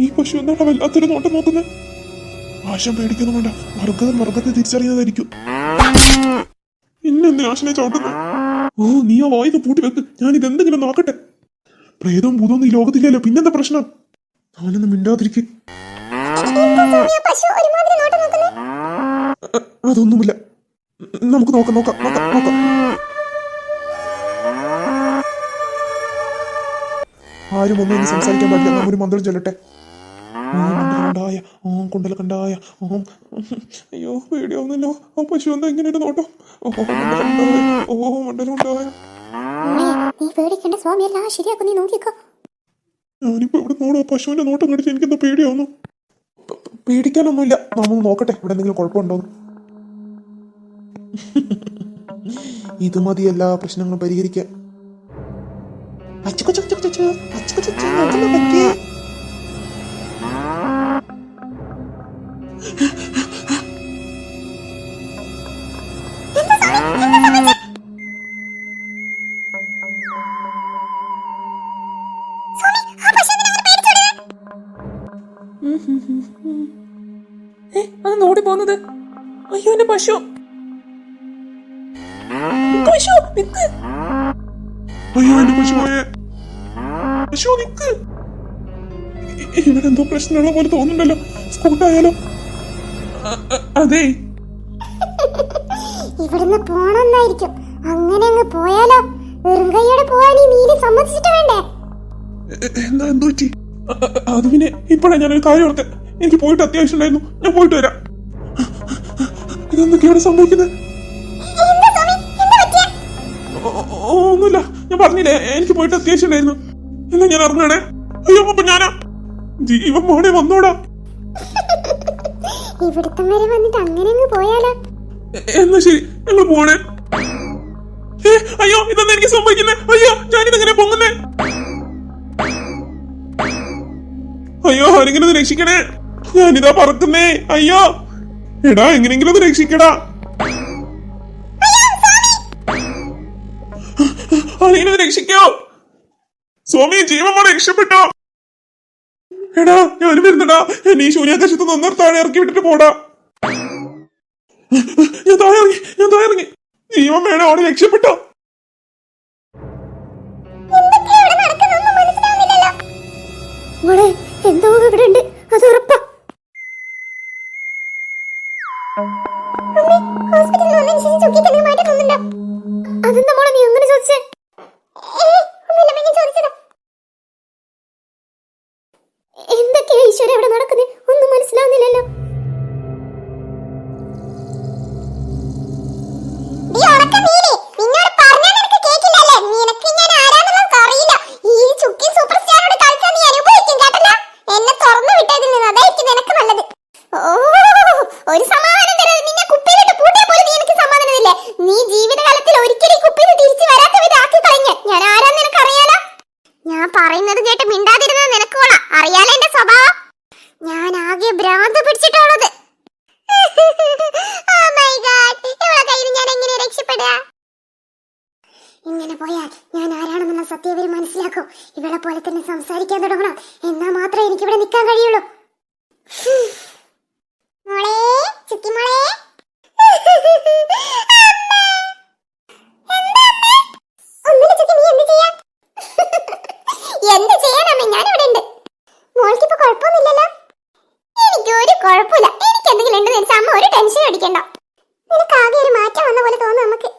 ഈ പശു എന്താണ് വല്ലാത്തൊരു നോട്ടം നോക്കുന്നത്? ആശം പേടിക്കൊന്നും വേണ്ട, മൃഗത്തെ തിരിച്ചറിയാതായിരിക്കും. ഇന്നെന്തിനാ ആശനെ ചവിട്ടുന്നു? ഓ, നീ ആ വായുന്ന് പൂട്ടി വെക്ക്, ഞാൻ ഇതെന്തെങ്കിലും നോക്കട്ടെ. പ്രേതവും ഭൂതവും ഈ ലോകത്തില്ലല്ലോ, പിന്നെന്താ പ്രശ്നം? അവനൊന്നും മിണ്ടാതിരിക്കും. അതൊന്നുമില്ല, നമുക്ക് നോക്കാം. ആരും ഒന്നും സംസാരിക്കാൻ പാടില്ല, നമ്മൊരു മന്ത്രം ചൊല്ലട്ടെ. കുണ്ടല കണ്ടായ. അയ്യോ, പേടിയാവുന്നല്ലോ. ആ പശു എന്താ ഇങ്ങനെ ഒരു നോട്ടം? മണ്ഡലം ഉണ്ടായ. ഞാനിപ്പോ ഇവിടെ നോടാ പശുവിന്റെ നോട്ടം കണ്ടിട്ട് എനിക്കെന്താ പേടിയാവുന്നു. പേടിക്കാനൊന്നുമില്ല, നമ്മൾ നോക്കട്ടെ ഇവിടെ എന്തെങ്കിലും കുഴപ്പമുണ്ടോന്ന്. ഇത് മതി എല്ലാ പ്രശ്നങ്ങളും പരിഹരിക്കാൻ. അത് നോടി പോന്നത്. അയ്യോ, എന്റെ പശു നിക്ക്. അയ്യോ, എന്റെ പശു നിക്ക്. ഇവിടെ എന്തോ പ്രശ്നമുള്ള പോലെ തോന്നുന്നുണ്ടല്ലോ. സ്കൂട്ടായാലോ? അതെ, ഇവിടുന്ന് പോണെന്നായിരിക്കും. അങ്ങനെ അങ്ങ് പോയാലോ? വെറും കൈയോടെ പോവാൻ ഈ നീലി സമ്മതിച്ചിട്ട് വേണ്ടേ? എന്തോ പറ്റി? അത് പിന്നെ ഇപ്പോഴാണ് ഞാനൊരു കാര്യം ഓർത്തെ. എനിക്ക് പോയിട്ട് അത്യാവശ്യം ഉണ്ടായിരുന്നു, ഞാൻ പോയിട്ട് വരാം. ഇതെന്തൊക്കെയാണ് സംഭവിക്കുന്നത്? ഒന്നുമില്ല, ഞാൻ പറഞ്ഞില്ലേ എനിക്ക് പോയിട്ട് അത്യാവശ്യം ഉണ്ടായിരുന്നു. എന്നാ ഞാൻ ഇറങ്ങണേ. അയ്യോ, അപ്പൊ ഞാനാ ജീവൻ മോനെ വന്നോടാ. ഇവിടുത്തെ വരെ വന്നിട്ട് അങ്ങനെ അങ്ങ് പോയാലോ? എന്നാ ശരി, ഞങ്ങൾ പോണേ. അയ്യോ, ഇതൊന്നും എനിക്ക് സംഭവിക്കുന്നേ. അയ്യോ, ഞാനിതെങ്ങനെ പൊങ്ങുന്നേ? അയ്യോ, ആരെങ്കിലും ഒന്ന് രക്ഷിക്കണേ, ഞാനിതാ പറക്കുന്നേ. അയ്യോ എടാ, എങ്ങനെങ്കിലും ഒന്ന് രക്ഷിക്കടാ. ആരെങ്കിലും രക്ഷിക്കോ? സ്വാമി, ജീവൻ മോനെ രക്ഷപ്പെട്ടോ? എടാ, ഞാൻ വരുന്നടാ. എന്നെ ഈ ശൂന്യാകാശത്ത് നന്നർ താഴെ ഇറക്കി വിട്ടിട്ട് പോടാ. ഞാൻ താഴെ ഇറങ്ങി. ജീവൻ വേണം, അവിടെ രക്ഷപ്പെട്ടോ? എന്തോ ഇവിടെ ഉണ്ട്, അത് ഉറപ്പാ. അതെന്താ മോളെ നീ അങ്ങനെ ചോദിച്ചേ? എന്തൊക്കെയാ ഈശ്വര ഇവിടെ നടക്കുന്നേ? ഒന്നും മനസ്സിലാവുന്നില്ലല്ലോ. ഒരു സമാധാനം തരാതെ നിന്നെ കുപ്പിയിലിട്ട് പൂട്ടിയ പോലെ നീ എനിക്ക് സമാധാനം തരില്ലേ? നീ ജീവിതകാലത്തിൽ ഒരിക്കലും കുപ്പിയിൽ തിരിച്ചു വരാത്ത വിധം ആക്കി കളഞ്ഞ്. ഞാൻ ആരാന്ന് നിനക്ക് അറിയാലോ. ഞാൻ പറയുന്നത് കേട്ട് മിണ്ടാതിരുന്നത് നിനക്ക് കൊള്ളാം. അറിയാലോ എന്റെ സ്വഭാവം. ഞാൻ ആകെ ഭ്രാന്ത് പിടിച്ചിട്ടുള്ളത്. ഇവളെ കയ്യിൽ ഞാൻ എങ്ങനെ രക്ഷപ്പെടുക? ഇങ്ങനെ പോയാൽ ഞാൻ ആരാണെന്നുള്ള സത്യം ഇവർ മനസ്സിലാക്കും. ഇവളെ പോലെ തന്നെ സംസാരിക്കാൻ തുടങ്ങണം. എന്നാ മാത്രമേ എനിക്കിവിടെ നിൽക്കാൻ കഴിയുള്ളൂ. മോളെ, ചുക്കി മോളെ. എന്ത് ചെയ്യാനമ്മേ, ഞാനിവിടെ ഉണ്ട്. മോൾക്കിപ്പോ കുഴപ്പമൊന്നുമില്ലല്ലോ? എനിക്കൊരു കുഴപ്പമില്ല. എനിക്ക് എന്തെങ്കിലും ഉണ്ടെന്ന് വെച്ചാൽ അമ്മ ഒരു ടെൻഷൻ അടിക്കണ്ട. നിനക്ക് ആകെ ഒരു മാറ്റം വന്ന പോലെ തോന്നുന്നു നമുക്ക്.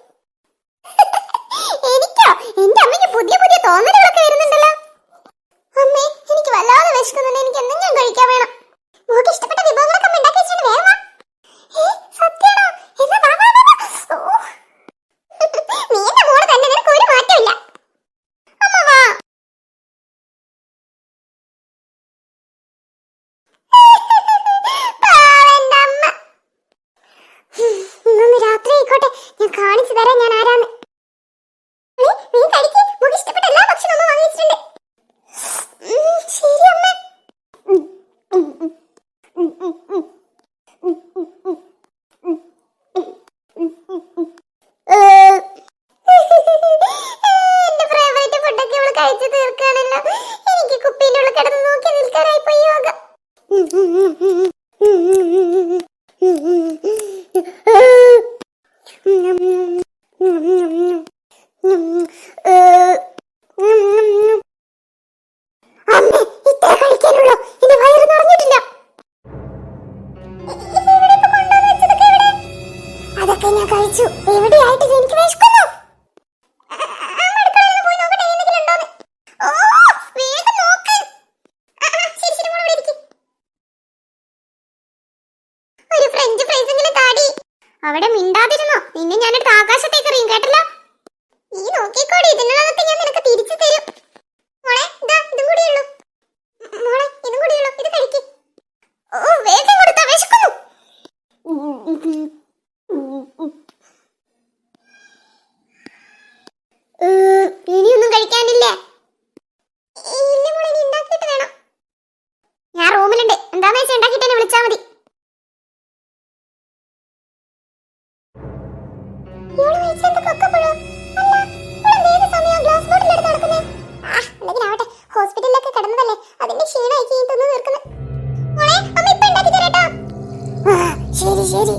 എനിക്കോ? എന്റെ അമ്മയ്ക്ക് പുതിയ പുതിയ തോന്നലുകളൊക്കെ വരുന്നുണ്ടല്ലോ. അമ്മേ, എനിക്ക് വല്ലാതെ വിശക്കുന്നുണ്ട്. എനിക്ക് എന്തെങ്കിലും കഴിക്കാൻ വേണം. മോൾക്ക് ഇഷ്ടപ്പെട്ട വിഭവങ്ങളൊക്കെ ഉണ്ടാക്കി വെച്ചിട്ട് വേഗം വാ. സത്യാണോ? എന്നാ വാ. നീ എന്റെ മോള് തന്നെ, നിനക്ക് ഒരു മാറ്റമില്ല. അമ്മ വാ. ഇന്നൊന്ന് രാത്രി ആയിക്കോട്ടെ, ഞാൻ കാണിച്ചു തരാം ഞാൻ ആരാന്ന്. നീ കഴിക്ക്. മോൾക്ക് ഇഷ്ടപ്പെട്ട എല്ലാ ഭക്ഷണവും അമ്മ വാങ്ങിച്ചിട്ടുണ്ട്. ശരി അമ്മ. എന്റെ ഫേവറേറ്റ് ഫുഡൊക്കെ ഇവള് കഴിച്ചു തീർക്കാണല്ലോ. എനിക്ക് കുപ്പിയിലുള്ള കിടന്ന് നോക്കി നിൽക്കാനായി പോയി യോഗ. അമ്മേ, ഇത്ര കഴിക്കാനുള്ളൂ. എന്റെ വയറ് നിറഞ്ഞിട്ടില്ല. ഇവിടെ ഇപ്പൊ കൊണ്ടുവന്ന് വെച്ചതൊക്കെ എവിടെ? അതൊക്കെ ഞാൻ കഴിച്ചു. എവിടെയായിട്ടില്ല, എനിക്ക് വിശക്കുന്നു. അമ്മ അടുക്കളയിൽ പോയി നോക്കട്ടെ, എന്തെങ്കിലും ഉണ്ടോന്ന്. ഓ, വേഗം നോക്ക്. ശരി ശരി, മോളെ ഇവിടെ ഇരിക്ക്. ഒരു ഫ്രഞ്ച് ഫ്രൈസ് എങ്കിലും താടി. അവിടെ മിണ്ടാതിരുന്നോ, നിന്നെ ഞാനെടുത്ത് ആകാശത്തേക്ക് എറിയും, കേട്ടല്ലോ. ഈ നോക്കിക്കോടി, ഇതിനുള്ളതൊക്കെ ഞാൻ നിനക്ക് തിരിച്ചു തരും. മോളെ, ഇതാ ഇതും കൂടിയുള്ളൂ. മോളെ, ഇതും കൂടിയുള്ളൂ, ഇത് കഴിക്ക്. ഓ, വേഗം കൊടുത്താ, വിശക്കുന്നു. ഇനിയൊന്നും കഴിക്കാനില്ലേ? ഇല്ല മോളെ, ഇനി ഉണ്ടാക്കിയിട്ട് വേണം. ഞാൻ റൂമിലുണ്ട്, എന്താന്ന് വെച്ചാൽ ഉണ്ടാക്കിയിട്ട് എന്നെ വിളിച്ചാ മതി. ഇവള് കഴിച്ച എന്താ കൊക്കപ്പഴോ? അല്ല, ഇവളെന്താ ഏത് സമയം ഗ്ലാസ് ബോട്ടിൽ എടുത്ത് നടക്കുന്നേ? എന്തെങ്കിലാവട്ടെ, ഹോസ്പിറ്റലിലൊക്കെ കിടന്നതല്ലേ, അതിന്റെ ക്ഷീണമായിരിക്കും ഈ തിന്നു തീർക്കുന്നത്. മോളെ, അമ്മ ഇപ്പൊ ഉണ്ടാക്കി തരാട്ടോ. ശരി ശരി.